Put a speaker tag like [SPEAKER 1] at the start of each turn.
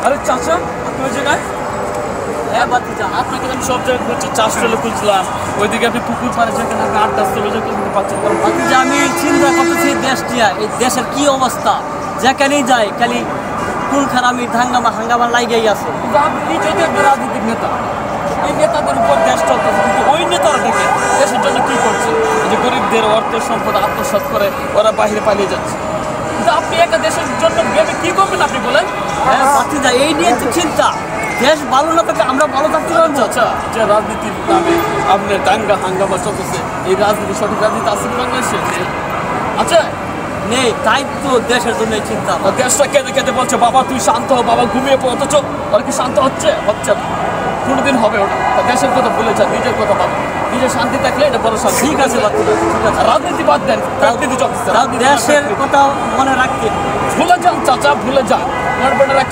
[SPEAKER 1] আরে চাচা আপনি ওই জায়গায়?
[SPEAKER 2] হ্যাঁ বাতিজা,
[SPEAKER 1] আপনাকে আমি সব জায়গায় খুঁজছি, চাষ চলে খুঁজলাম, ওইদিকে আপনি পুকুর পাড়ে যেখানে আপনি আড্ডা চলে যেতে পারছেন।
[SPEAKER 2] বাতিজা আমি চিন্তা করতেছি দেশটি, এই দেশের কি অবস্থা, যেখানেই যাই খালি খুন খারামি হাঙ্গামা লাগাই আছে।
[SPEAKER 1] কিন্তু আপনি যদি একটা রাজনৈতিক নেতা, এই নেতাদের উপর দেশ চলতেছে, কিন্তু ওই নেতারা দেখে দেশের জন্য কি করছে, এই যে গরিবদের অর্থ সম্পদ আত্মসাৎ করে ওরা বাইরে পালিয়ে যাচ্ছে, কিন্তু আপনি একটা দেশের জন্য ভেবে কি করবেন আপনি বলেন?
[SPEAKER 2] হ্যাঁ বাতিজা, এই নিয়ে তো চিন্তা, দেশ ভালো না থাকে আমরা ভালো থাকতে পারবো?
[SPEAKER 1] আচ্ছা, যে রাজনীতির নামে আপনার দাঙ্গা হাঙ্গামা চলতেছে, এই রাজনীতি সঠিক রাজনীতি আছে কি বাংলাদেশে? আচ্ছা
[SPEAKER 2] নেই, তাই তো দেশের জন্য চিন্তা।
[SPEAKER 1] দেশটা কেঁদে কেঁদে বলছে বাবা তুই শান্ত হ, বাবা ঘুমিয়ে পড়ো, অথচ ওরা কি শান্ত হচ্ছে? হচ্ছে না, কোনোদিন হবে ওটা। দেশের কথা ভুলে যান, নিজের কথা ভাবেন, নিজের শান্তি থাকলে এটা বড় শান্তি।
[SPEAKER 2] ঠিক আছে বাতিজা, ঠিক আছে,
[SPEAKER 1] রাজনীতি বাদ দেন, রাজনীতি চলতেছে,
[SPEAKER 2] দেশের কথা মনে রাখতে
[SPEAKER 1] ভুলে যান চাচা, ভুলে যান, মনে রাখলে